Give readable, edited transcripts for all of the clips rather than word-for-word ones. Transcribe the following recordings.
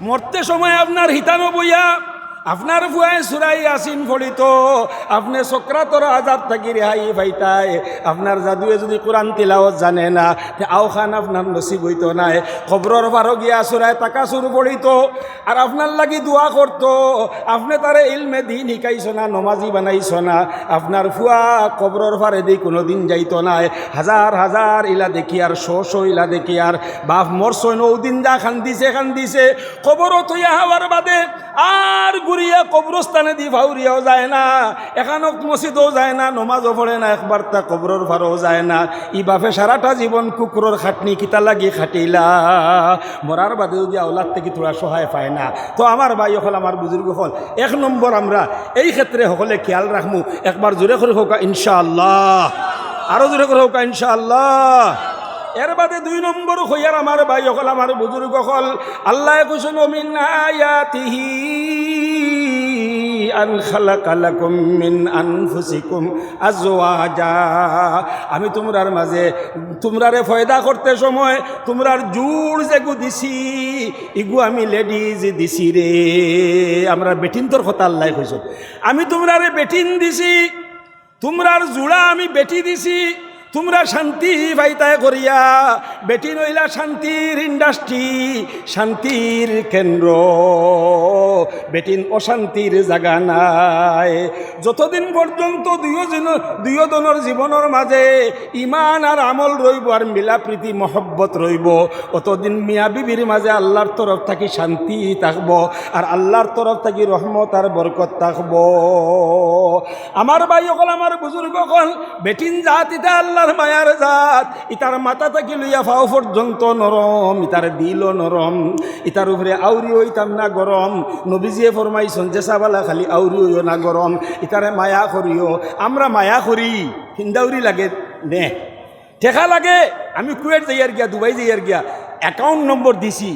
মরতে সময় আপনার হিতানো বইয়া আপনার ফুয়ায় সুরাই আসিন ফলিত আপনি সক্রাতর আজাব থাকি রেহাই পাইতাই। আপনার জাদুয়ে যদি কোরআন তিলাওয়াত জানে না আও খান আপনার নসিব হইতো নাই। খবরের পারো গিয়া সুরায় টাকা শুরু পড়িত আর আপনার লাগি দোয়া করতো। আপনি তারে ইলমে দিন শিকাইছ না, নমাজি বানাইছ না। আপনার ফুয়া কবরের পারে দি কোনোদিন যাইতো নাই। হাজার হাজার ইলা দেখি আর শো ইলা দেখি আর বাপ মরছই নৌদিন যা খান্দিছে খবরও থইয়া হওয়ার বাদে আর ঘুরিয়া কবরস্থানে দি ভাউরিয়াও যায় না, এখানক মসজিদও যায় না, নমাজও পড়ে না, একবার তা কবরের ফারও যায় না। ই বাপে সারাটা জীবন কুকুরের খাটনি কিতা লাগি খাটিলা, মরার বাদে যদি আওলাদ থেকে তোরা সহায় পায় না। তো আমার ভাই হল, আমার বুজুর্গ হল, এক নম্বর আমরা এই ক্ষেত্রে সকলে খেয়াল রাখমু। একবার জোরে করে হোক ইনশাআল্লাহ, আরো জোরে করে হোক ইনশাআল্লাহ। এর বাদে দুই নম্বর হইয়ার আমার ভাই হল, আমার বুজুর্গ হল, আল্লাহ কুসুন মিন আয়াতিহি আন খালাকা লাকুম মিন আনফুসিকুম আজওয়াজা। আমি তোমরার মাঝে তোমরারে ফয়দা করতে সময় তোমরার জোর যেগু দিছি ইগু আমি লেডিজ দিছি রে। আমরা বেটিন তোর কথা আল্লাহ কইছ, আমি তোমরারে বেটিন দিছি, তোমরার জোড়া আমি বেটি দিছি, তোমরা শান্তি পাইতায় করিয়া। বেটি নইলা শান্তির ইন্ডাস্ট্রি, শান্তির কেন্দ্র, বেটিন অশান্তির জায়গা নাই। যতদিন পর্যন্ত দুইজনের জীবনের মাঝে ইমান আর আমল রইব আর মিলা প্রীতি মহব্বত রইব, অতদিন মিয়া বিবির মাঝে আল্লাহর তরফ থাকি শান্তি থাকব আর আল্লাহর তরফ থাকি রহমত আর বরকত থাকব। আমার ভাই সকল, আমার বুজুর্গ সকল, বেটিন জাত ইতা আল্লাহর মায়ার জাত। ইতার মাথা থাকি লইয়া ফাও পর্যন্ত নরম, ইতার দিলও নরম, ইতার উপরে আউরি হইতাম না গরম। নবীজিয়ে ফরমাইছেন যে সাবালা খালি আউরি হইও না গরম, ইতারে মায়া করিও। আমরা মায়া করি, হিন্দাউরি লাগে নে, টেকা লাগে। আমি কুয়েট যাইয়ার গিয়া, দুবাই যাইয়ার গিয়া অ্যাকাউন্ট নম্বর দিছি,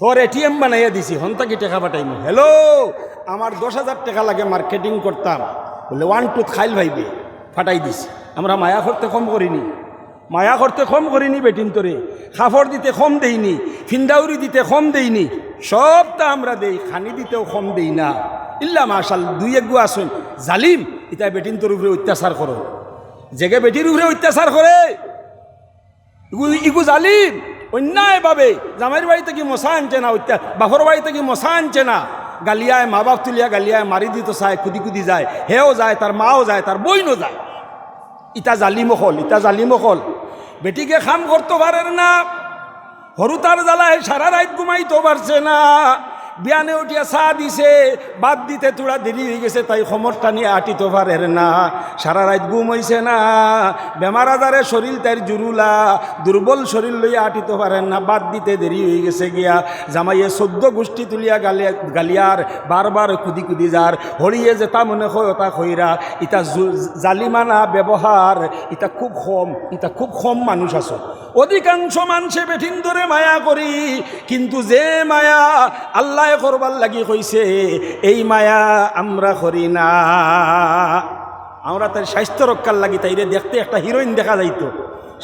তোর এটিএম বানাইয়া দিছি, হন্তাকি টাকা পাঠাইমু। হ্যালো, আমার 10,000 টাকা লাগে, মার্কেটিং করতাম, বলে 1 2 খাইল ভাইবে ফাটাই দিছি। আমরা মায়া করতে কম করিনি, মায়া করতে কম করিনি, বেটিন তোরে খাফড় দিতে কম দেইনি, ফিন্দাউরি দিতে কম দেইনি, সবটা আমরা দেই, খানি দিতেও কম দেই না। ইল্লা মাশাল দুই একগু আসুন জালিম, ইতা বেটিন তোর উপরে অত্যাচার করো, জেগে বেটির উপরে অত্যাচার করে, ইগু জালিম। অন্যায়ভাবে জামাইয়ের বাড়িতে কি মশা আনছে না, বাপর বাড়িতে কি মশা আনছে না, গালিয়ায় মা বাপ তুলিয়া গালিয়ায় মারি দিত চায়, কুদি যায়, হেও যায়, তার মাও যায়, তার বইনও যায়। ইতা জালিমহল, ইতা জালিমহল। বেটিকে খাম করতে পারেন না, হরুতার জ্বালায় সারা রাত ঘুমাইতে পারছে না, বিয়ানে উঠিয়া চা দিছে, বাদ দিতে তোরা দেরি হয়ে গেছে, তাই সমরটা নিয়ে আটিতে পারেন না, সারা রাত ঘুম হইছে না, বেমার আজারে শরীর তাই জুরুলা, দুর্বল শরীর লইয়া আটিতে পারেন না, বাদ দিতে দেরি হয়ে গেছে গিয়া। জামাইয়ে 14 গোষ্ঠী তুলিয়া গালিয়ার বারবার কুদি যার, হরিয়ে যেটা মনে হয় ওটা খইরা। ইটা জালিমানা ব্যবহার, ইটা খুব কম মানুষ আছে। অধিকাংশ মানুষে বেঠিন ধরে মায়া করি, কিন্তু যে মায়া আল্লাহ করবার লাগি কইছে এই মায়া আমরা করি না। আমরা তার স্বাস্থ্য রক্ষার লাগি, তাইরে দেখতে একটা হিরোইন দেখা যাইতো,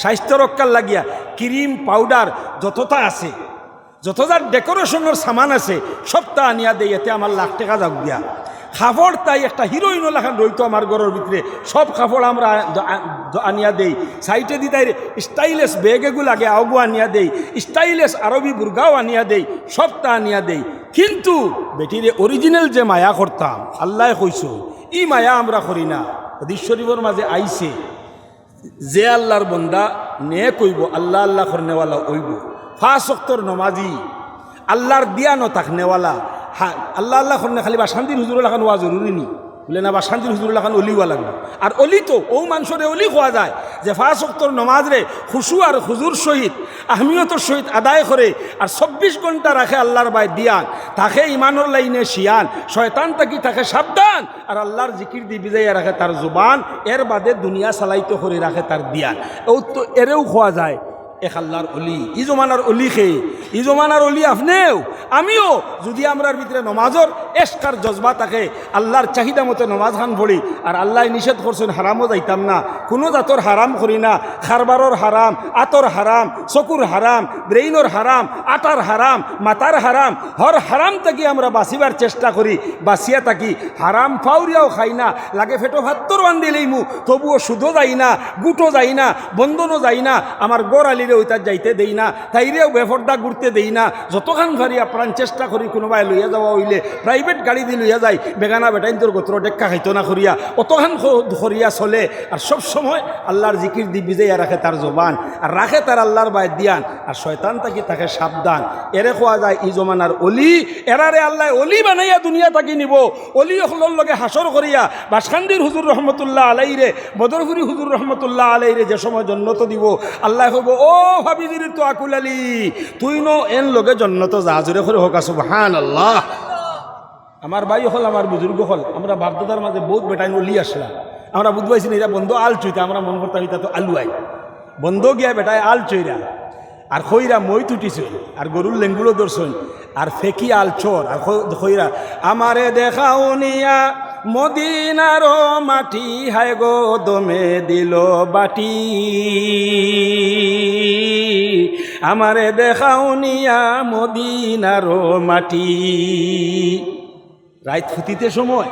স্বাস্থ্য রক্ষার লাগিয়া ক্রিম পাউডার যতটা আছে, যত যার ডেকোরেশনের সামান আছে, সবটা আনিয়া দেয়, এতে আমার লাখ টাকা যাক দিয়া। কাপড় তাই একটা হিরোইনও লেখান রইতো আমার ঘরের ভিতরে, সব কাপড় আমরা আনিয়া দেই। সাইটে দি তাই স্টাইলেস ব্যাগেগুলো আগে আওগু আনিয়া দেই, স্টাইলেস আরবি বুর্গাও আনিয়া দেই, সবটা আনিয়া দেই। কিন্তু বেটিরে অরিজিনাল যে মায়া করতাম, আল্লাহ কইছো ই মায়া আমরা করি না। হাদিস শরীফের মাঝে আইছে, যে আল্লাহর বন্দা নে কইব আল্লাহ আল্লাহ করনেওয়ালা ওইব, 5 ওয়াক্তর নমাজি, আল্লাহর দিয়ানো থাকনেওয়ালা। হ্যাঁ, আল্লাহ আল্লাহ করনে খালি বা শান্তির হুজুর লাগান ওয়া জরুরি নি, বলে না বা শান্তির হুজুর লাগান অলিওয়া লাগবে। আর অলি তো ও মানুষরে অলি খোয়া যায় যে 5 ওয়াক্তর নমাজ রে খুশু আর হুজুর সহিত আহমিয়তর সহিত আদায় করে আর 24 ঘন্টা রাখে আল্লাহর বাই দিয়ান, তাকে ইমানোর লাইনে শিয়ান, শয়তান তাকি তাকে সাবধান, আর আল্লাহর জিকির দি বিজাইয়া রাখে তার জুবান, এর বাদে দুনিয়া চালাইতে করে রাখে তার দিয়ান। ও তো এরেও খোয়া যায় এক আল্লাহর অলি। ই জমানার অলি খেয়ে ই জমানার অলি আপনিও আমিও যদি আমরার ভিতরে নমাজর এসকার জজবা থাকে, আল্লাহর চাহিদা মতো নমাজ খান পড়ি, আর আল্লাহ নিষেধ করছেন হারামও যাইতাম না, কোনো জাতর হারাম করি না, খারবারর হারাম, আতর হারাম, চকুর হারাম, ব্রেইনর হারাম, আটার হারাম, মাতার হারাম, হর হারাম থেকে আমরা বাঁচিবার চেষ্টা করি, বাঁচিয়া থাকি। হারাম ফাউরিয়াও খাই না, লাগে ফেটো ভাত্তর বান্ধিলেই মু, তবুও সুদও যাই না, গুটো যাই না, বন্ধনও যাই না, আমার গড় আলিরে ওইটার যাইতে দেই না, তাইরেও বেফর্দা ঘুরতে দেই না। যতখান ভারি আপ্রাণ চেষ্টা করি কোনোবাই লইয়া যাওয়া হইলে প্রাইভেট গাড়ি দিয়ে লইয়া যায়, বেগানা বেটাইন তোর গোত্র ডেক্কা খাইতো না করিয়া অতখান করিয়া চলে। আর সব সময় আল্লাহর জিকির দি বিজাইয়া রাখে তার জবান, আর রাখে তার আল্লাহর বায় দিয়ান, আর শয়তান থাকি তাকে সাবধান। এরে খোয়া যায় ই জমানার অলি, এরারে আল্লাহ অলি বানাইয়া দুনিয়া থাকি নিব। অলি হলর লগে হাসর করিয়া বাসখান্দির হুজুর রহমতুল্লাহ আলাইরে, বদরপুরি হুজুর রহমতুল্লাহ আলাইরে যে সময় জন্নত দিব, আল্লাহ হইব ও ভাবিজির তো আকুল আলী, তুই নো এন লগে জন্নত যা, জোরে করে হোক সুবহানাল্লাহ। আমার ভাই হল, আমার বুজুর্গ হল, আমরা বাপদাদার মাঝে বহুত বেটাইন অলি আসলাম, আমরা বুঝবাইছি না এটা বন্ধ আল চুইতে, আমরা মন করতাম এটা তো আলুয়াই, বন্ধ গিয়া বেটায় আল চইরা আর খইরা মই তুটিছিল, আর গরুর লেঙ্গুলো দর্শন, আর ফেকি আল চোর, আর খইরা আমারে দেখাও নিয়া মদিনার মাটি, হায় গো দমে দিল বাটি, আমারে দেখাও নিয়া মদিনার মাটি। রাত ফুতিতে সময়,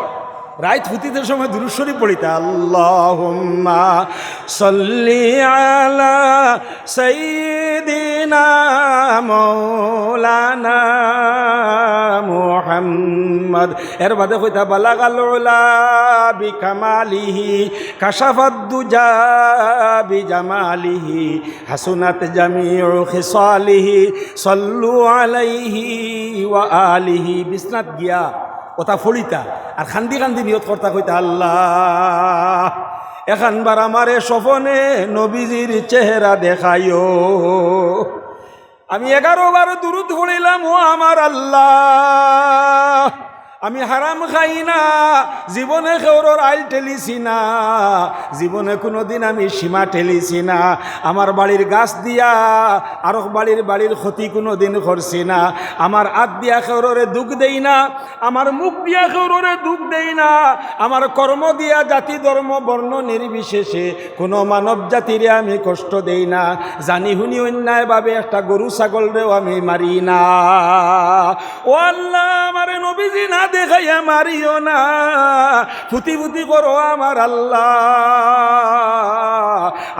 রাত ফুতিতে সময় দুরূদ শরীফ পড়িতে, আল্লাহুম্মা সাল্লি আলা সাইয়্যিদিনা মাওলানা মুহাম্মদ। এর বাদে কইতা বালাগাল উলা বিকামালিহি, কাশাফাদ দুজা বিজামালিহি, হাসুনাত জামিউ খিসালিহি, সাল্লু আলাইহি ওয়া আলিহি। বিসনাত গিয়া ওটা ফড়িতা আর খান্দি খান্দি নিয়ত করতা, কইতা আল্লাহ এখানবার আমারে স্বপনে নবীজির চেহারা দেখাইও। আমি 11 বার দুরূদ পড়িলাম, ও আমার আল্লাহ আমি হারাম খাই না, জীবনে কেউর আইল ঠেলিছি না, জীবনে কোনোদিন আমি সীমা ঠেলিছি না, আমার বাড়ির গাছ দিয়া আর বাড়ির ক্ষতি কোনোদিন করছি না, আমার হাত দিয়া কেউরে দুঃখ দেই না, আমার মুখ দিয়া কেউরে দুঃখ দেই না, আমার কর্ম দিয়া জাতি ধর্ম বর্ণ নির্বিশেষে কোনো মানব জাতিরে আমি কষ্ট দেই না, জানি শুনি অন্যায়ভাবে একটা গরু ছাগলরেও আমি মারি না। ও আল্লাহ আমারে নবীজি না দেখাইয়া মারিও না, ফুটি ফুটি করো আমার আল্লাহ,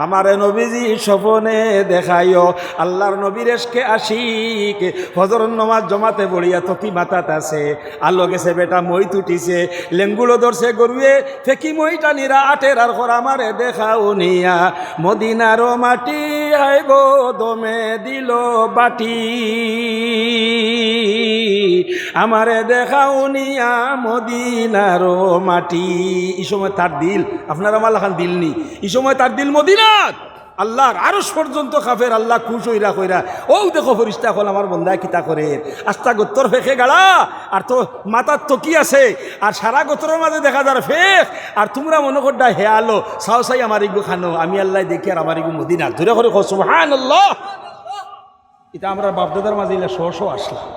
আমারে নবীজি স্বপনে দেখাইও। আল্লাহর নবীর এসকে আশিক ফজর নামাজ জমাতে পড়িয়া তকি মাথাত আছে, আলো গেছে বেটা মই তুটিছে, লেঙ্গুলো ধরছে গরুয়ে, ফেকি মই টানিরা আটের আর ঘর, আমারে দেখাও নিয়া মদিনার মাটি, হায় গো দমে দিল বাটি, আমারে দেখাও নিয়া মদিনার মাটি। এই সময় তার দিল, আপনারা মালাখান দিল নি, এই সময় তার দিল মদিনাত, আল্লাহর আরশ পর্যন্ত কাফের, আল্লাহ খুশ হইরা কইরা, ও দেখো ফরিস্তা হল আমার বন্দায় কিতা করে, আস্তা গোত্তর ফেঁকে গাড়া, আর তো মাথার তো কি আছে, আর সারা গোত্রের মাঝে দেখা যার ফেক, আর তোমরা মনে করডা হে আলো সাও সাই আমার ইগু খানো, আমি আল্লাহ দেখি আর আমার ইগু মদিনা ধরে করে সুবহানাল্লাহ। এটা আমরা বাপদাদার মাঝে ইলা শো আসলাম।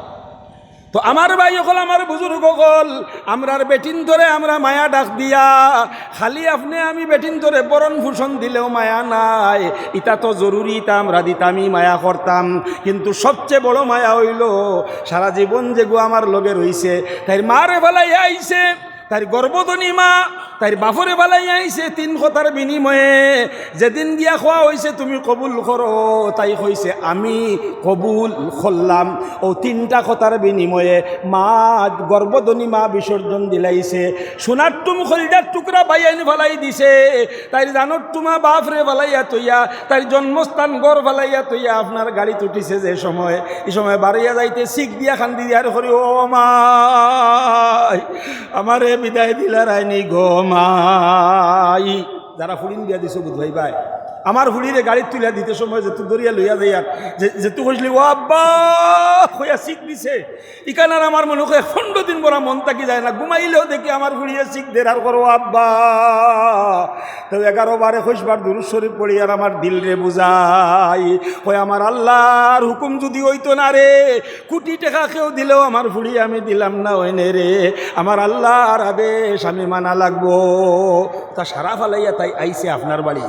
তো আমার ভাই হল, আমার বুজুর্গ হল, আমরার বেটিন ধরে আমরা মায়া ডাক দিয়া, খালি আপনি আমি বেটিন ধরে বরণ ভূষণ দিলেও মায়া নাই, ইটা তো জরুরি, তা আমরা দিতামই মায়া করতাম, কিন্তু সবচেয়ে বড় মায়া হইল সারা জীবন যেগু আমার লগে রইছে, তাই মারে ফেলাই আইছে, তার গর্ভধনী মা তাই বাফরে বালাই আইছে 3 কথার বিনিময়ে, যেদিন গিয়া খোয়া হয়েছে তুমি কবুল করো, তাই কইছে আমি কবুল করলাম। ও 3টা কথার বিনিময়ে মা গর্ভধনী মা বিসর্জন দিলাইছে, সোনার টুম খলিজার টুকরা বাইয়ানি ফেলাই দিছে, তাই জানোর টুমা বাপরে ফেলাইয়া তৈয়া, তাই জন্মস্থান গড় ফেলাইয়া তৈয়া আপনার গাড়ি তুটিছে যে সময়, এই সময় বাড়িয়া যাইতে শিখ দিয়া খান্দি দিয়ার করি, ও মা আমারে বিদায় দিলা রায়নি গো মাই। যারা ফুরিন বিয়া দিছো বুধ ভাই ভাই, আমার হুড়িরে গাড়ি তুলিয়া দিতে সময় যেতু দরিয়া লইয়া যাই আর যেতু কইসলি ও আব্বা হইয়া শিখ দিছে ইকানার আমার মনে হয় 15 দিন বড় মন থাকি যায় না, ঘুমাইলেও দেখি আমার হুড়িয়ে শিখ দের আর করো আব্বা। তো 11 বারে 21 বার দুরূদ শরীফ পড়ি আর আমার দিল রে বুঝাই ওই আমার আল্লাহর হুকুম যদি হইতো না রে, কোটি টাকা কেউ দিলেও আমার হুড়ি আমি দিলাম না ওইনে রে, আমার আল্লাহর আদেশ আমি মানা লাগবো। তা সারা ফালাইয়া তাই আইছে আপনার বাড়ি,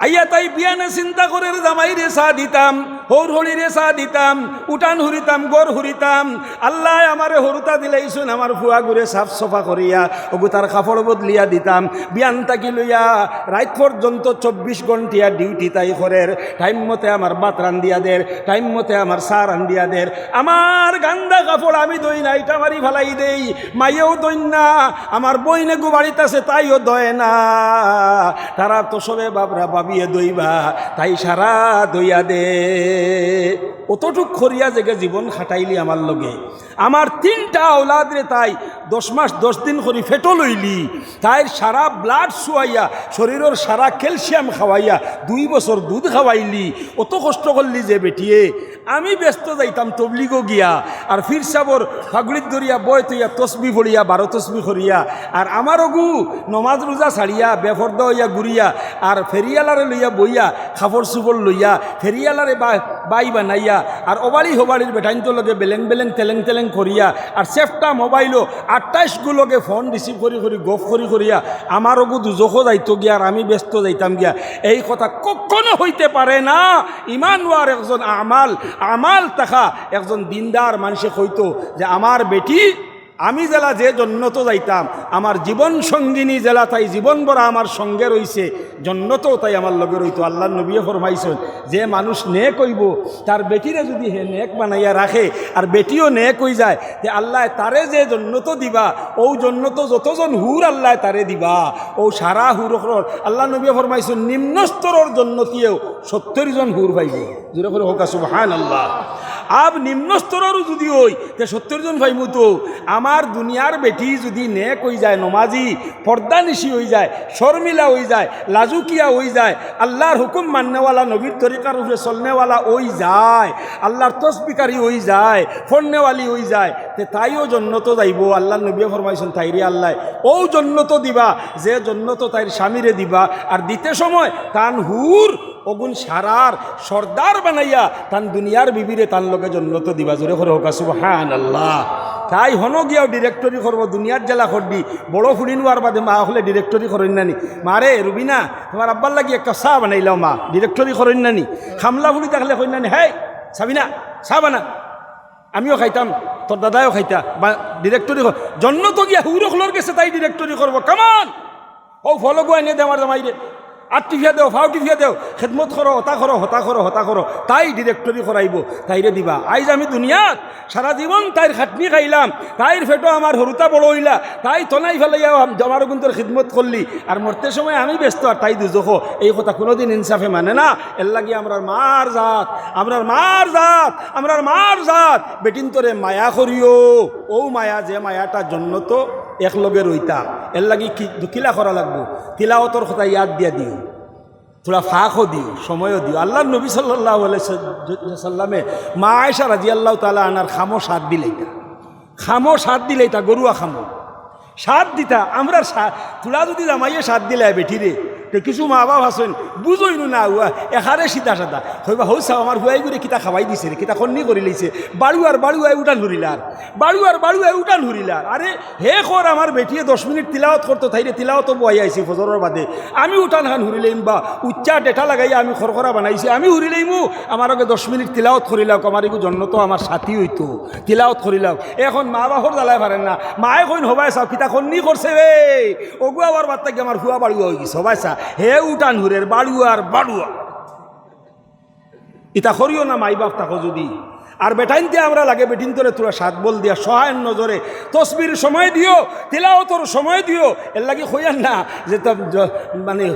আইয়া তাই বিয়ানে চিন্তা করে জামাই রে চা দিতাম, হৌর হরি রে চা দিতাম, উঠান হুরিতাম, গড় হুরিতাম। আল্লাহ আমারে হরুতা দিলাইছুন আমার ফুয়া ঘুরে সাফ সফা করিয়া ওগু তার কাপড় বদলিয়া দিতাম। বিয়ান তাকি লইয়া রাত পর্যন্ত 24 ঘন্টিয়া ডিউটি তাই করের, টাইম মতে আমার ভাত রান্দিয়া দের, টাইম মতে আমার চা রান্দিয়া দের। আমার গান্দা কাপড় আমি দই না, এটা মারি ফেলাই দেই, মাইয়েও দই না, আমার বইনে গু বাড়িতে আছে তাইও দয় না, তারা তো সবে বাবরা বাবিয়ে দইবা তাই সারা দইয়া দে। অতটুক খরিয়া জেগে জীবন খাটাইলি আমার লগে, আমার 3টা আওলাদ রে তাই 10 মাস 10 দিন করে ফেটো লইলি, তাই সারা ব্লাড শুয়াইয়া শরীরের সারা ক্যালসিয়াম খাওয়াইয়া 2 বছর দুধ খাওয়াইলি, অত কষ্ট করলি যে বেটিয়ে। আমি ব্যস্ত যাইতাম তবলিগো গিয়া আর ফির সাবর ফাগুড়িত ধরিয়া বয় তৈয়া তসবি পড়িয়া 12 তসবি করিয়া, আর আমার অগু নমাজ রোজা ছাড়িয়া বেফর্দ হইয়া ঘুরিয়া আর ফেরিয়ালারে লইয়া বইয়া খাফড় সুবর লইয়া ফেরিয়ালারে বাই বানাইয়া আর অবাড়ি হবাড়ির বেটাইনতো লগে বেলেং বেলেং তেলেং তেলেং করিয়া আর সেফটা মোবাইলও 28 গুলোকে ফোন রিসিভ করি করি গফ করি করিয়া আমার অগু দুজখো যাইতো গিয়া আর আমি ব্যস্ত যাইতাম গিয়া। এই কথা কখনো হইতে পারে না। ইমানওয়ার একজন আমাল থাকা একজন দিনদার মানুষে কইতো যে আমার বেটি আমি জেলা যে জন্নত যাইতাম, আমার জীবন সঙ্গিনী জেলা তাই জীবন বড় আমার সঙ্গে রইছে, জন্নতও তাই আমার লগে রইতো। আল্লাহ নবীয়ে ফরমাইছেন যে মানুষ নেক হইব তার বেটিরে যদি হে নেক বানাইয়া রাখে আর বেটিও নেক হই যায়, যে আল্লাহ তারে যে জন্নত দিবা ও জন্নত যতজন হুর আল্লাহ তারে দিবা, ও সারা হুর আল্লাহ নবীয়ে ফরমাইছেন নিম্ন স্তরের জন্নতিও 70 জন হুর পাইব। জোরে করে হোক সুবহানাল্লাহ। আব নিম্ন স্তরেরও যদি হই তে 70 জন ভাইমু। তো আমার দুনিয়ার বেটি যদি নেক হয়ে যায়, নমাজি পর্দানিশি হয়ে যায়, শর্মিলা হয়ে যায়, লাজুকিয়া হয়ে যায়, আল্লাহর হুকুম মাননেওয়ালা নবীর তরিকার উপরে চলনেওয়ালা হয়ে যায়, আল্লাহর তসবিকারী হয়ে যায়, ফন্নেওয়ালি হয়ে যায়, তে তাইও জন্নত যাইব। আল্লাহ নবী ফরমাইছেন তাইরে আল্লাহ ও জন্নত দিবা যে জন্নত তাইর স্বামীরে দিবা, আর দিতে সময় তান হুর অগুন সারার সর্দার বানাইয়া তান দুনিয়ার বিবিরে তান লোকে জন্নত দিবা। জোরে করে হোক সুবহানাল্লাহ। তাই হনো গিয়াও ডিরেক্টরি করবো দুনিয়ার জেলা করবি, বড় ফুড়ি নোয়ার বাদে মা হলে ডিরেক্টরি করেন নানি। মারে রুবিনা তোমার আব্বার লাগি একটা চা বানাইলাও মা, ডিরেক্টরি করেন নানি। খামলা ফুড়ি থাকলে করেন নানি, হ্যাঁ সাবিনা চা বানা, আমিও খাইতাম তোর দাদাও খাইতা, বা ডিরেক্টরি জন্নত গিয়া হুরখলোর গেছে তাই ডিরেক্টরি করবো। কামান ও ফলো গো এনে দে আমার জামাইরে, আটটিফিয়া দেও ফাউটিফিয়া দেও, খেদমত করো, হতা করো, হতা করো, হতা করো, তাই ডিরেক্টরি করাইব, তাইরে দিবা। আইজ আমি দুনিয়াত সারা জীবন তাইর খাটনি খাইলাম, তাইর ফেটো আমার হরুতা বড় হইলা, তাই তনাই ফেলাইয়া আমার গুন্তর খিদমত করলি, আর মরতে সময় আমি ব্যস্ত আর তাই দুজখ। এই কথা কোনোদিন ইনসাফে মানে না। এর লাগি আমরার মার জাত, আমরার মার জাত, আমরার মার জাত বেটিন তোরে মায়া করিও, ও মায়া যে মায়াটা জন্য তো একলগে রইতাম। এর লাগি কিলা করা লাগবো, তিলাওয়াতর কথা ইয়াদ দিয়া দিও, থোড়া ফাঁকও দিও, সময়ও দিও। আল্লাহ নবী সাল্লাল্লাহু আলাইহি সাল্লামে মা আয়েশা রাদিয়াল্লাহু তাআলা আনার খামো সাত দিলেইতা, খামো সাত দিলেইতা, গরুয়া খামো সাত দিতা। আমরা তোরা যদি জামাইয়ে সাত দিলে বেঠিরে তো কিছু মা বাপ আছেন বুঝইনু না, এখারে সিধা সাদা হইবা হৌসা আমার হুয়াই করে কিতা খাওয়াই দিছে রে, কিতা খন্নি করে লইছে, বাড়ুয়ার উঠান ধরিলার, বাড়ুয়ার উঠান ধরিলার। আরে হে কর আমার বেটিয়ে 10 মিনিট তিলাওয়াত করতো, তাইরে তিলাওয়াতও বই আইছি ফজরের বাদে, আমি উঠান খান হুরিলাইম বা উচ্চা ডেটা লাগাইয়া আমি খরখরা বানাইছি, আমি হুরিলাইমু আমার আগে 10 মিনিট তিলাওয়াত করিলাও, আমার এগু জন্য তো আমার সাথী হইতো তিলাওয়াত করিলাও। এখন মা বাপর জ্বালায় পারেন না, মায়ে কইন হবাই চাও কিতা খন্নি করছে রে, ওগু আবার বাদ থেকে আমার হুয়া বাড়ুয়া হয়ে গেছে, হবাই চা হে উঠান হুরের বাড়ুয়া। ইতা করিও না মাই বাপ থাকো যদি। আর বেটাইনতে আমরা লাগে বেটিন তোরে তোরা সাত বল দিয়া সহায়ন নজরে তসবির সময় দিও, তিলাওয়াতর সময় দিও। এর লাগি হইয়ান না যে মানে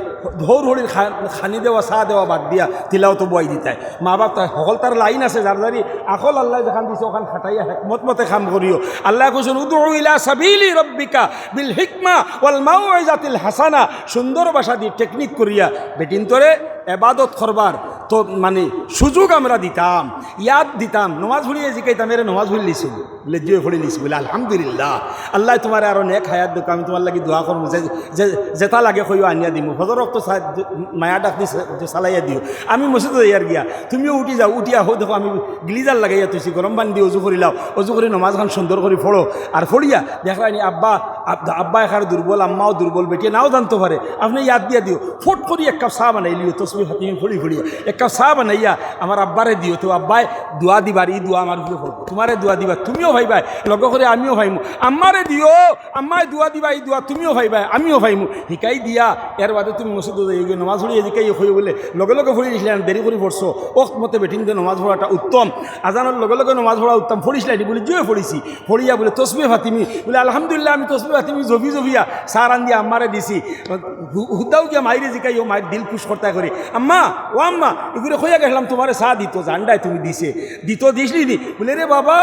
ধৌর হরির খানি দেওয়া চা দেওয়া বাদ দিয়া তিলাওয়াত বয়াই দিতায়। মা বাপ সকল তার লাইন আছে, যার যারি আকল আল্লাহ যেখান দিছে ওখান খাটাইয়া হেকমত মতে কাম করিও। আল্লাহ কৈছেন উদউ ইলা সাবিলি রব্বিকা বিল হিকমা ওয়াল মাউইজাতিল হাসানা। সুন্দর ভাষা দিয়ে টেকনিক করিয়া বেটিন তোরে এবাদত করবার তো মানে সুযোগ আমরা দিতাম, ইয়াদ দিতাম। নমাজ ভুলিয়ে জিকাইতাম, এর নমাজ ভুলি লিছি বলে জিয়ে ফড়ি লিছি বলে আলহামদুলিল্লাহ আল্লাহ তোমার আরো নেক হায়াত দুঃখ, আমি তোমার লাগি দোয়া করবো যে যেটা লাগে কইও আনিয়া দিমু। ফজর রক্ত মায়া ডাক দি চালাইয়া দিও। আমি মসজিদ যাইয়ার গিয়া তুমিও উঠি যাও, উঠিয়া হো দেখো আমি গ্লিজার লাগাইয়া তুইছি, গরম পানি দিয়ে অজু করিলাও, অজু করে নমাজখান সুন্দর করে ফড়ো। আর ফড়িয়া দেখলানি আব্বা আব্বা এখানে দুর্বল, আম্মাও দুর্বল, বেটিয়ে নাও জানতে পারে, আপনি ইয়াদ দিয়া দিও। ফট করি এক কাপ চা বানাইলিও, তসবি হাতিমি ফড়ি ফড়িয়া এক কাপ চা বানাইয়া আমার আব্বারে দিও। তো আব্বাই দোয়া দিবার, ই দোয়া আমার দিও, তোমারে দোয়া দিবা, তুমিও ভাইবাই, লগ করে আমিও ভাইমু। আম্মারে দিও, আম্মায় দোয়া দিবা, এই দোয়া তুমিও ভাইবাই আমিও ভাইমু। শিকাই দিয়া এর বাদে তুমি মসজিদে যাই গিয়ে নমাজ পড়িয়ে জিকাই হয়ে বলে লগে লগে ফড়ি দিছিলেন, দেরি করে পড়ছো ওক্ত মতে বেটিন দিয়ে নমাজ পড়াটা উত্তম, আজানোর লগে লগে নমাজ পড়া উত্তম। ফড়িছিলাইনি বলে জুয়ে ফড়িছি, ফড়িয়া বলে তসবি ফাতিমি বলে আলহামদুলিল্লাহ আমি তসবি ফাতিমি জবি জবিয়া সার আন দিয়ে আম্মারে দিছি। হুদাও গিয়া মাইরে জিকাই ও মায়ের দিল খুশ করতে করে, আম্মা ও আম্মা এগুলো খইয়া গেলাম তোমারে চা দিত, জান্ডাই তুমি দিছে দিত দিসলি নি বলে রে বাবা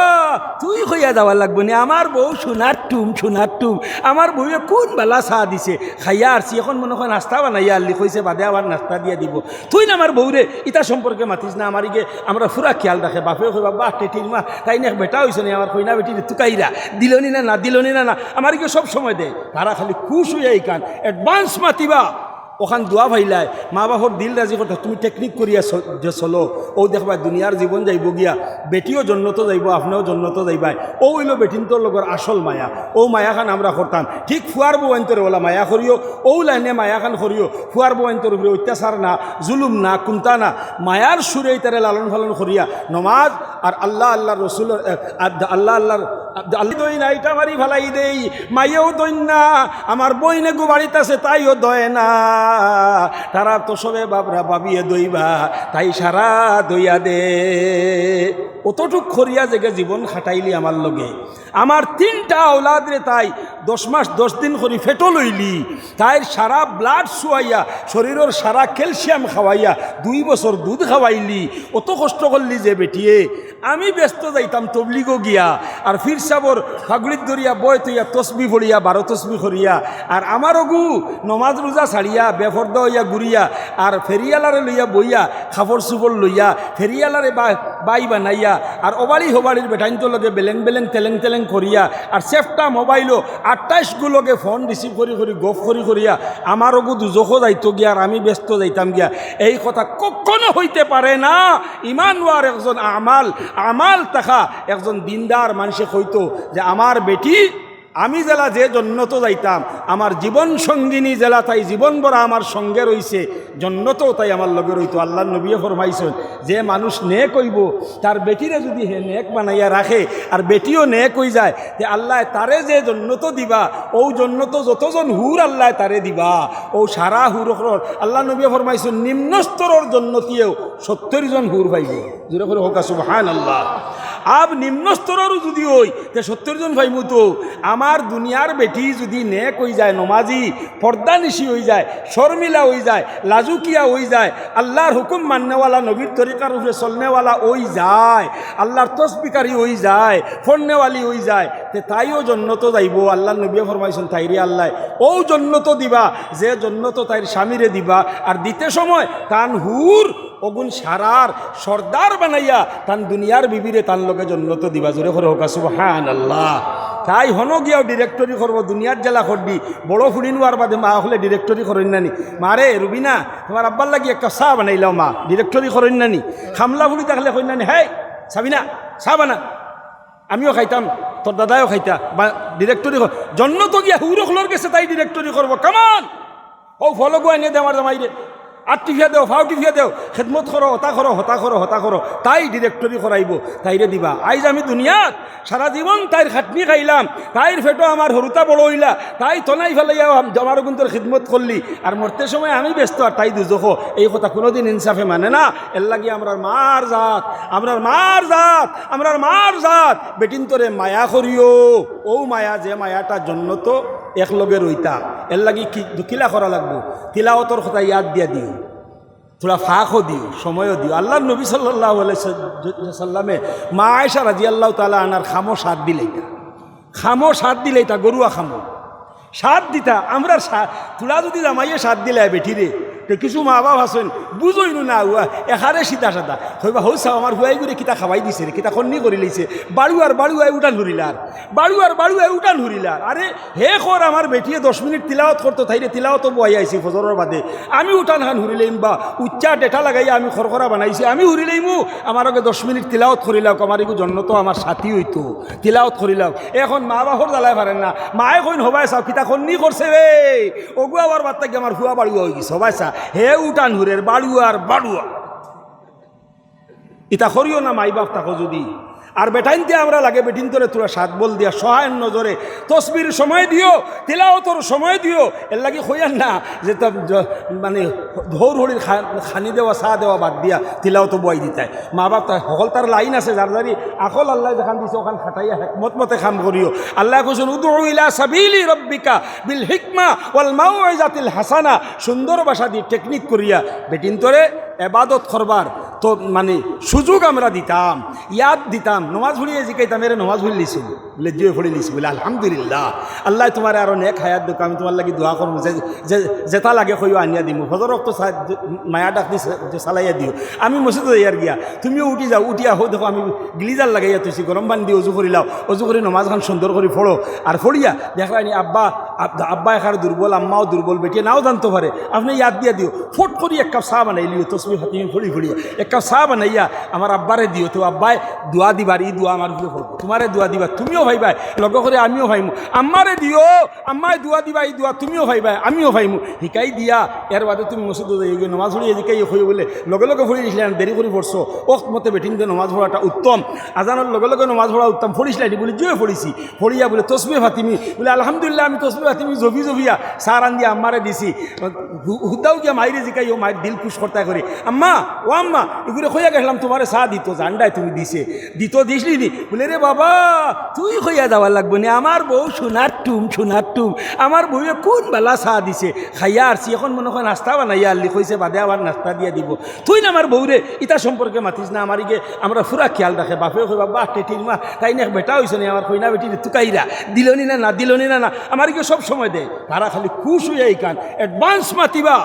তুই খইয়া যাওয়ার লাগবে না, আমার বউ সোনার টুম সোনার টুম, আমার বউয়ে কোন বেলা চা দিছে খাইয়া আসছি, এখন মনে হয় নাস্তা বানাইয়া আনলি, কইছে বাদে আবার নাস্তা দিয়া দিব। তুই না আমার বউরে ইটা সম্পর্কে মাতিস না, আমারিকে আমরা ফুরা খেয়াল রাখে। বাপেও কইবা বাহ টেটির মা তাই না বেটা হয়েছে না, আমার কইনা বেটি তুকাইরা দিলনি না, না দিলনি না, না আমারিকে সব সময় দেয়। তারা খালি খুশ হইয়া এই কান অ্যাডভান্স মাতিবা, ওখান দোয়া ভাইলায় মা বাপর দিল রাজি করতে তুমি টেকনিক করিয়া যে চলো, ও দেখবা দুনিয়ার জীবন যাইব গিয়া, বেটিও জন্নত যাইব, আপনিও জন্নত যাইবাই। ও হইল বেটিনটোর লগর আসল মায়া, ও মায়াখান আমরা করতাম। ঠিক ফুয়ার বউন্তরে ওলা মায়া করিও, ও লাইনে মায়াখান করিও। ফুয়ার বউন্তর উপরে অত্যাচার না, জুলুম না, কুন্তা না, মায়ার সুরে তারে লালন পালন করিয়া নমাজ আর আল্লাহ আল্লাহর রসুলের আল্লাহ আল্লাহর আল্লাহ দই না, এটা মারি ভালাই দেই, মাইয়েও দইন না, আমার বইনে গো বাড়িতে আছে তাইও দয় না, তারা তো সবে বাবরা বাবিয়ে দইবা তাই সারা দইয়া দে। অতটুক খরিয়া জেগে জীবন খাটাইলি আমার লগে। আমার 3টা আওলাদ রে তাই 10 মাস 10 দিন করি ফেটো লইলি, তাই সারা ব্লাড শুয়াইয়া শরীরের সারা ক্যালসিয়াম খাওয়াইয়া 2 বছর দুধ খাওয়াইলি। অত কষ্ট করলি যে বেটিয়ে। আমি ব্যস্ত যাইতাম তবলিগো গিয়া, আর ফির সাবর ফাগুড়ির দরিয়া বয় তৈয়া তসবি ফড়িয়া 12 তসবি করিয়া, আর আমারও গু নমাজ রোজা ছাড়িয়া বেফর্দা হইয়া ঘুরিয়া, আর ফেরিয়ালারে লইয়া বইয়া খাপড় চুপড় লইয়া ফেরিয়ালারে বাই বানাইয়া, আর অবাড়ি হবাড়ির বেটাইনটোর লগে বেলেং বেলেং তেলেং তেলেং করিয়া, আর সেফটা মোবাইলও 28 গুলোকে ফোন রিসিভ করি করি গফ করি করিয়া আমারও গু দুজখও যাইতো গিয়া, আর আমি ব্যস্ত যাইতাম গিয়া। এই কথা কখনো হইতে পারে না। ইমানওয়ার একজন আমাল থাকা একজন দিনদার মানুষে কইতো যে আমার বেটি আমি জেলা যে জন্নত যাইতাম, আমার জীবন সঙ্গিনী জেলা তাই জীবন বড়া আমার সঙ্গে রইছে, জন্নতও তাই আমার লগে রইতো। আল্লাহ নবীয়ে ফরমাইছেন যে মানুষ নেক হইব তার বেটিরে যদি হে নেক বানাইয়া রাখে, আর বেটিও নেক হই যায়, যে আল্লাহ তারে যে জন্নত দিবা, ও জন্নত যতজন হুর আল্লাহ তারে দিবা, ও সারা হুর আল্লাহ নবীয়ে ফরমাইছেন নিম্ন স্তরের জন্নতিয়েও 70 জন হুর পাইব। জোরে করে হোক সুবহানাল্লাহ। আব নিম্ন স্তরেরও যদি হই তে 70 জন ভাইমু। তো আমার দুনিয়ার বেটি যদি নেক হয়ে যায়, নমাজি পর্দানিশি হয়ে যায়, শর্মিলা হয়ে যায়, লাজুকিয়া হয়ে যায়, আল্লাহর হুকুম মাননেওয়ালা, নবীর তরিকার উপরে চলনেওয়ালা হয়ে যায়, আল্লাহর তসবিকারী হয়ে যায়, ফোননেওয়ালি হয়ে যায়, তে তাইও জন্নত যাইব। আল্লাহ নবী ফরমাইছেন তাইরে আল্লাহ ও জন্নত দিবা যে জন্নত তাইর স্বামীরে দিবা, আর দিতে সময় তান হুর অগুন সারার সর্দার বানাইয়া তান দুনিয়ার বিবিরে তান লগে জন্নত দিবা। জোরে করে হোক সুবহানাল্লাহ। তাই হন গিয়াও ডিরেক্টরি করবো, দুনিয়ার জেলা করবি, বড় ফুড়ি নোয়ার বাদে মা হলে ডিরেক্টরি করেন নানি। মারে রুবিনা তোমার আব্বার লাগি একটা চা বানাইলাও, মা ডিরেক্টরি করেন নানি। খামলা ফুড়ি থাকলে করেন নানি, হ্যাঁ সাবিনা চা বানা, আমিও খাইতাম, তোর দাদাও খাইতা, বা ডিরেক্টরি জন্নত গিয়া হুরখলোর গেছে তাই ডিরেক্টরি করবো। কামান ও ফলো গো এনে দে আমার জামাইরে, আর টিফিয়া দেও ফাও টিফিয়া দেও খেদমত করো হতা করো হতা করো হতা করো তাই ডিরেক্টরি করাইব তাইরে দিবা। আইজ আমি দুনিয়াত সারা জীবন তাইর খাটনি খাইলাম, তাইর ফেটো আমার হরুতা বড় হইলা, তাই তনাই ফেলাইয়া আমার গুন্তর খিদমত করলি, আর মরতে সময় আমি ব্যস্ত আর তাই দুজখ। এই কথা কোনোদিন ইনসাফে মানে না। এর লাগি আমরার মার জাত, আমরার মার জাত, আমরার মার জাত বেটিন তোরে মায়া করিও। ও মায়া যে মায়াটার জন্য তো একলগে রইতা। এর লাগি কিলা করা লাগবো, তিলাওয়াতর কথা ইয়াদ দিয়া দিও, থোড়া ফাঁকও দিও, সময়ও দিও। আল্লাহ নবী সাল্লাল্লাহু আলাইহি সাল্লামে মা আয়েশা রাদিয়াল্লাহু তাআলা আনহার খামো সাত দিলেইতা, খামো সাত দিলেইতা, গরুয়া খামো সাত দিতা। আমরা তোরা যদি জামাইয়ে সাত দিলে বেঠিরে তো কিছু মা বাপ আছেন বুঝইনো না হুয়া এখারে সিধা সাদা হইবা হইসা আমার হুয়াই করে কিতা খাওয়াই দিছে রে, কিতা খন্নি করে লইছে, বাড়ুয়ার উঠান ধরিলার, বাড়ুয়ার উঠান ধরিলার। আরে হে কর আমার বেটিয়ে 10 মিনিট তিলাওয়াত করতো, তাইরে তিলাওয়াত বয়াই আইছি ফজরের বাদে, আমি উঠান খান হুরিলাইম বা উচ্চা ডেটা লাগাইয়া আমি খরখরা বানাইছি, আমি হুরিলাইমু আমার আগে 10 মিনিট তিলাওয়াত করিলাও, আমার এগু জন্য তো আমার সাথী হইতো তিলাওয়াত করিলাও। এখন মা বাপর জ্বালাই পারেন না, মায়ে কইন হবাই চাও কিতা খন্নি করছে রে, ওগু আবার বাদ থেকে আমার হুয়া বাড়ুয়া হয়ে গেছে হবাই চা, হে উঠান হুরের বাড়ুয়া ইতা করিও না মাই বাপ থাকো যদি। আর বেটাইনতে আমরা লাগে বেটিন তোরে তোরা সাত বল দিয়া সহায় নজরে তসবির সময় দিও, তিলাওয়াতর সময় দিও। এর লাগি কইয়ান না যে মানে ধৌর হরির খানি দেওয়া চা দেওয়া বাদ দিয়া তিলাওয়াত বয় দিতায়। মা বাপ সকল তার লাইন আছে, যার যারি আকল আল্লাহ যেখান দিছে ওখান খাটাইয়া হেকমত মতে খাম করিও। আল্লাহ কৈছেন উদউ ইলা সাবিলি রব্বিকা বিল হিকমা ওয়াল মাউইজাতিল হাসানা, সুন্দর ভাষা দিয়ে টেকনিক করিয়া বেটিন তোরে এবাদত করবার তো মানে সুযোগ আমরা দিতাম, ইয়াদ দিতাম। নমাজ ভুলিয়ে জিকাইতাম, এর নমাজ ভুলি লিছিল বলে জিয়ে ভুলি লিছি বলে আলহামদুলিল্লাহ আল্লাহ তোমার আরো নেক হায়াত দেখো, আমি তোমার লাগি দোয়া করবো যেটা লাগে কইও আনিয়া দিমু, ফজর রক্ত মায়া ডাক দি চালাইয়া দিও। আমি মসজিদে যাইয়ার গিয়া তুমিও উঠি যাও, উঠিয়া হো দেখো আমি গ্লিজার লাগাইয়া তুইছি, গরম পানি দিয়ে অজু করিলাও, অজু করে নমাজখান সুন্দর করে ফোড়ো, আর ফড়িয়া দেখলানি আব্বা এখার দুর্বল, আম্মাও দুর্বল, বেটিয়ে নাও জানতে পারে, আপনি ইয়াদ দিয়া দিও, ফোট করি এক কাপ চা বানাই লিও, তসবিহ ফাতিমি ফড়ি ফড়িয়া এক কাপ চা বানাইয়া আমার আব্বারে দিও, তো আব্বাই দোয়া দিবার, ই দোয়া আমার দিও ফড়বো, তোমারে দোয়া দিবা, তুমিও ভাইবাই লগ করে আমিও ভাইমু, আম্মারে দিও আম্মায় দোয়া দিবা, এই দোয়া তুমিও ভাইবাই আমিও ভাইমু, শিকাই দিয়া এর বাদে তুমি মসজিদে যাই নমাজ পড়িয়ে জিকাই হই বলে লগে লগে ফড়ি দিয়েছিলেন, দেরি করে পড়ছো ওক্ত মতে বেটিন দিয়ে নমাজ পড়াটা উত্তম, আজানোর লগে লগে নমাজ পড়া উত্তম, ফড়িছিলেন বলে জুয়ে ফড়িছি, ফড়িয়া বলে তসবিহ ফাতিমি বলে আলহামদুলিল্লাহ আমি তসবিহ ফাতিমি জবিয়া সার আন দিয়ে আম্মারে দিছি, হুদাও গিয়া মাইরে জিকাই ও মায়ের দিল খুশ করতে করি, আম্মা ও আম্মা এগুলো খইয়া গেলাম তোমার চা দিত জান্ডায় তুমি দিছে দিসলি নি বলে রে বাবা তুই খইয়া যাওয়ার লাগবে না, আমার বউ সোনার টুম আমার বউয়ে কোন বেলা চা দিছে খাইয়া আসছি, এখন মনে হয় নাস্তা বানাইয়া আনলি, কইছে বাদে আবার নাস্তা দিয়া দিব, তুই না আমার বউরে ইটা সম্পর্কে মাতিস না, আমার ইগে আমরা পুরা খেয়াল রাখে, বাপে কইবা বাহ টেটির মা তাই না বেটা হয়েছে না আমার কইনা বেটি তুকাইরা দিলনি না দিলনি না আমার ইগে সব সময় দেয়, তারা খালি খুশ হইয়া এই কান অ্যাডভান্স মাতিবা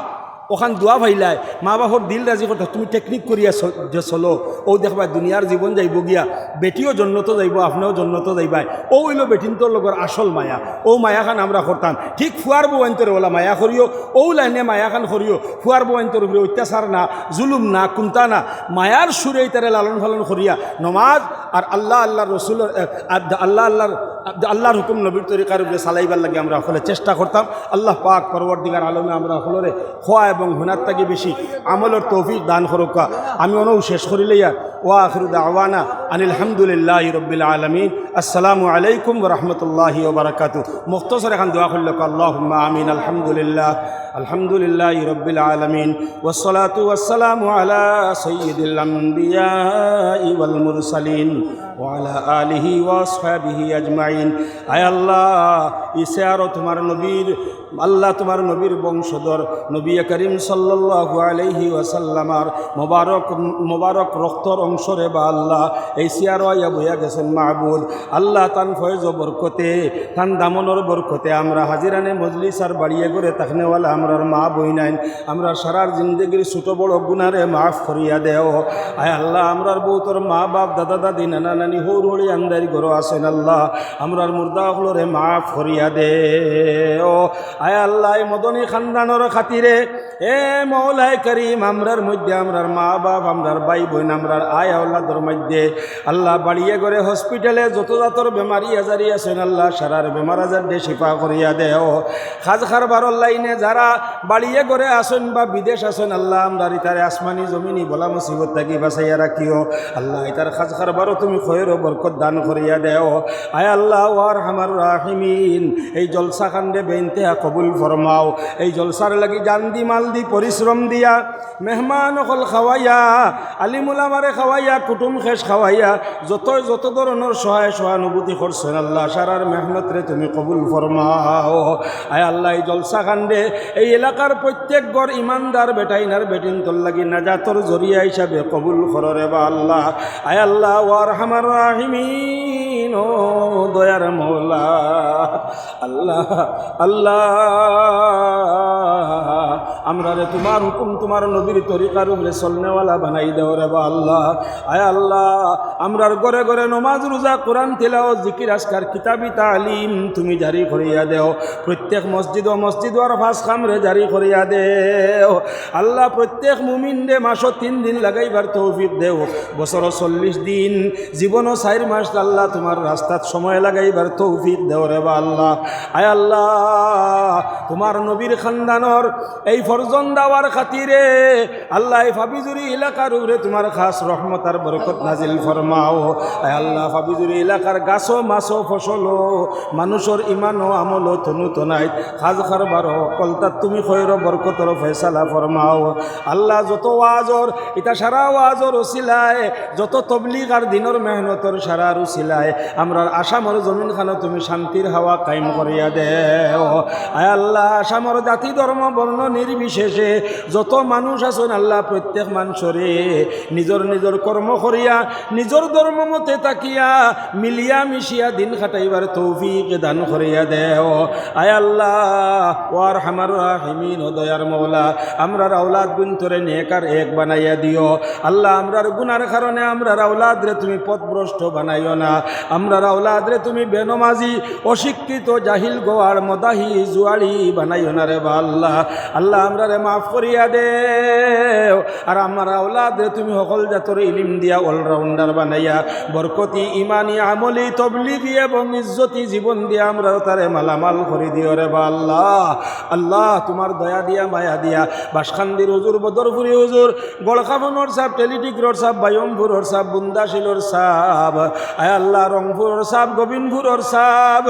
ওখান দোয়া ভাইলায় মা বাপর দিল রাজি করতে, তুমি টেকনিক করিয়া যে চলো ও দেখবা দুনিয়ার জীবন যাইব গিয়া, বেটিও জন্নত যাইব আপনিও জন্নত যাইবাই, ও হইল বেটিনটোর লগর আসল মায়া, ও মায়াখান আমরা করতাম ঠিক ফুয়ার বউন্তরে ওলা মায়া করিও, ও লাইনে মায়াখান করিও, ফুয়ার বউন্তর উপরে অত্যাচার না, জুলুম না, কুন্তা না, মায়ার সুরে তারে লালন পালন করিয়া নমাজ আর আল্লাহর রসুলের আল্লাহর হুকুম নবীর তরিকার উপরে চালাইবার লাগে আমরা সকলে চেষ্টা করতাম। আল্লাহ পাক পরবর্তীকার আলমে আমরা সকলরে খোয়া এবং হুনার থেকে বেশি আমলের তৌফিক দান করুকা। আমি অনও শেষ করিলে ইয়ার ওয়া আখিরু দাওয়ানা আনিল হামদুলিল্লাহি রাব্বিল আলামিন, আসসালামু আলাইকুম ওয়া রাহমাতুল্লাহি ওয়া বারাকাতুহু। মুখতাসার এখন দোয়া করলে আল্লাহুম্মা আমিন। আলহামদুলিল্লাহি রাব্বিল আলামিন ওয়াসসালাতু ওয়াসসালামু আলা সাইয়্যিদিল আমবিয়াই ওয়াল মুরসালিন ওয়া আলা আলিহি ওয়া আসহাবিহি আজমাইন। আয় আল্লাহ ইসারো তোমার নবীর আল্লাহ তোমার নবীর বংশধর নবী করিম সাল্লাল্লাহু আলাইহি ওয়াসাল্লামার মোবারক রক্তর অংশরে বা আল্লাহ এই সিয়ার আয়া বইয়া গেছেন মাহবুদ আল্লাহ তান ফয়েজ বরকতে তান দামনের বরকতে আমরা হাজিরানে মজলিস আর বাড়িয়ে করে তাকনেওয়ালা আমরার মা বই নাইন, আমরা সারার জিন্দগির ছোট বড় গুনারে মাফ করিয়া দেও। আয় আল্লাহ আমরার বউ তোর মা বাপ দাদা দাদি নানা নানি হৌর হড়ি আন্দারি ঘর আছেন আল্লাহ আমরার মুর্দা হলরে মাফ করিয়া দে ও আয় আল্লাহ মদনী খানদানোর খাতিরে এ মৌলাই করিম আমরার মধ্যে আমরার মা বাপ আমরার ভাই বোন আমরার আয় আল্লাহর মধ্যে আল্লাহ বাড়িয়ে করে হসপিটালে যত জাতর বেমারি আজারি আছেন আল্লাহ সারার বেমার আজার দিয়ে শিফা করিয়া দেও খাজ খারবারর লাইনে যারা বাড়িয়ে করে আসেন বা বিদেশ আসেন আল্লাহ আমরার ইতারে আসমানি জমিনি বলা মুসিবত থাকি বাঁচাইয়া রাখিও আল্লাহ ইতার খাজ খারবারও তুমি খয়ের বরকত দান করিয়া দেও আয় আল্লাহ ওয়ার হামার রাহিমিন এই জলসা খান্ডে বেইনতেহা কবুল ফরমাও এই জলসার লাগি জান দি মাল দি পরিশ্রম দিয়া মেহমান অকল খাওয়াইয়া আলিমুলামারে খাওয়াইয়া কুটুম খেস খাওয়াইয়া যত ধরনের সহায় সহানুভূতি করছেন আল্লাহ সারার মেহনতরে তুমি কবুল ফরমাও আয় আল্লাহ এই জলসা খান্ডে এই এলাকার প্রত্যেক গড় ইমানদার বেটাইনার বেটিন তোর লাগি নাজাতর জরিয়া হিসাবে কবুল কররে বা আল্লাহ আয় আল্লাহ ওয়ার হামার রাহিমিন ও দয়ার মৌলা আল্লাহ আল্লাহ আমরা রে তোমার হুকুম তোমার নবীর তরিকার উপরে চলনেওয়ালা বানাই দেও রে বা আল্লাহ আয় আল্লাহ আমরার ঘরে ঘরে নমাজ রোজা কোরআন তিলাওয়াত জিকির আজকার কিতাবি তালিম তুমি জারি করিয়া দেও প্রত্যেক মসজিদ আর ফাঁস খামরে জারি করিয়া দেও আল্লাহ প্রত্যেক মুমিন রে মাসও 3 দিন লাগাইবার তৌফিক দেও বছর 40 দিন জীবনও 4 মাস আল্লাহ তোমার রাস্তাত সময় লাগাইবার তৌফিক দেও রে বা আল্লাহ আয় আল্লাহ তোমার নবীর খানদানর এই ফরজন দাওয়ার খাতিরে আল্লাহ এই ফাবিজুরি এলাকার উপরে তোমার খাস রহমত আর বরকত নাজিল ফরমাও আয় আল্লাহ ফাবিজুরি এলাকার গাছও মাছও ফসলও মানুষের ইমানও আমলও তনু তনাই খাজ খারবারও কলতার তুমি খৈর বরকতর ফয়সালা ফরমাও আল্লাহ যত ওয়াজর এটা সারা ওয়াজর ওসিলায় যত তবলিগ আর দিনের মেহনতর সারার ওসিলায় আমরার আসামর জমিন খানো তুমি শান্তির হাওয়া কায়েম করিয়া দেও আয় আল্লাহ আসামর জাতি ধর্ম বর্ণ নির্বিশেষে যত মানুষ আছেন আল্লাহ প্রত্যেক মানুষরে নিজর কর্ম করিয়া নিজর ধর্ম মতে তাকিয়া মিলিয়া মিশিয়া দিন খাটাইবার তৌফিক দান করিয়া দেও আয় আল্লাহ ওয়ার হামার রাহিমিন ও দয়ার মৌলা আমরার আওলাদ গুন্তরে নেকার এক বানাইয়া দিও আল্লাহ আমরার গুনার কারণে আমরার আওলাদ রে তুমি পথভ্রষ্ট বানাইও না আমরার আওলাদ রে তুমি বেনমাজি অশিক্ষিত জাহিল গোয়ার মদাহি জুয়াড়ি বানাইও না রে বা আল্লাহ আল্লাহ আমরা রে মাফ করিয়া দেও আর আমার আওলাদ রে তুমি সকল জাতর ইলিম দিয়া অলরাউন্ডার বানাইয়া বরকতি ইমানি আমলি তবলিগি এবং ইজ্জতি জীবন দিয়া আমরা তারে মালামাল করে দিও রে বা আল্লাহ আল্লাহ তোমার দয়া দিয়া মায়া দিয়া বাসখান্দির হুজুর বদরপুরি হুজুর গড়খাবনর সাহ টেলিটিগ্রর সাহ বায়মপুরর সাহ বুন্দাশিলর সাহ আয় আল্লাহ রংপুরর সাহ গোবিন্দপুরর সাহ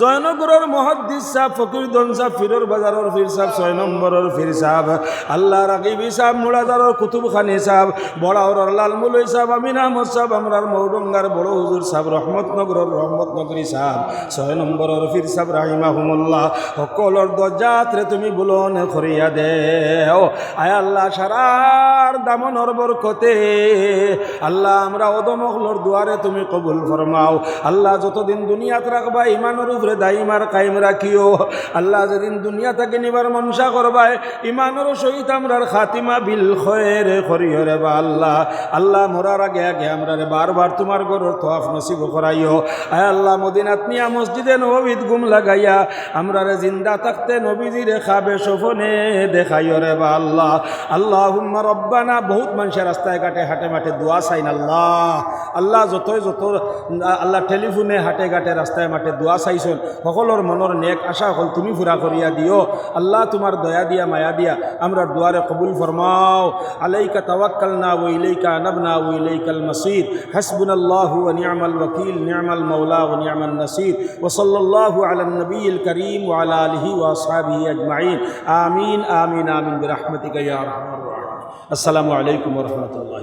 জয়নগরের মহাদ্দিস সাহ ফকিরদন সাহ ফিরর বাজারের ফির সাহ 6 নম্বরের ফির সাহ আল্লাহ রাকিবি সাহ মুলাদারের কুতুবখানি সাহ বড়াওয়ার লালমুলই সাহ আমিন আহমদ সাহ আমরার মৌরঙ্গার বড় হুজুর সাহ রহমতনগরের রহমতনগরী সাহ 6 নম্বরের ফির সাহ রাহিমাহুমুল্লাহ সকলের দরজাত রে তুমি বুলন করিয়া দেও আয় আল্লাহ সারার দামনর বরকতে আল্লাহ আমরা অদমকলর দুয়ারে তুমি কবুল ফরমাও আল্লাহ যতদিন দুনিয়াত রাখবা ইমানের উপরে দাইমার কায়েম রাখিও আল্লাহ যেদিন দুনিয়া থেকে নিবার মনসা করবাই ইমানের সহিত আমরার খাতিমা বিল খয়ের করিও রে বা আল্লাহ আল্লাহ মরার আগে আগে আমরা রে বারবার তোমার ঘরের তওয়াফ নসিব করাইও আয় আল্লাহ মদিনাত নিয়া মসজিদে নববীত গুম লাগাইয়া আমরা রে জিন্দা থাকতে নবীজির খাবে সফনে দেখাইও রে বা আল্লাহ আল্লাহুম্মা রব্বানা বহুত মানুষের রাস্তায় ঘাটে হাটে মাঠে দোয়া চাইন আল্লাহ আল্লাহ যত আল্লাহ টেলিফোনে হাটে ঘাটে রাস্তায় মাঠে দোয়া চাইছেন সকলের মনের নেক আশা হল তুমি পুরা করিয়া দিও আল্লাহ তোমার দয়া দিয়া মায়া দিয়া আমরা দুয়ারে কবুল ফরমাও আলাইকা তাওয়াক্কালনা ওয়া ইলাইকা আনাবনা ওয়া ইলাইকাল মাসির হাসবুনাল্লাহু ওয়া নি'মাল ওয়াকিল নি'মাল মাওলা ওয়া নি'মান নাসির ওয়া সাল্লাল্লাহু আলান নবিয়্যিল কারীম ওয়া আলা আলিহি ওয়া আসহাবিহি আজমাইন আমিন আমিন আমিন বিরহমাতিকা ইয়া আরহামার রাহিমিন আসসালামু আলাইকুম ওয়া রাহমাতুল্লাহ।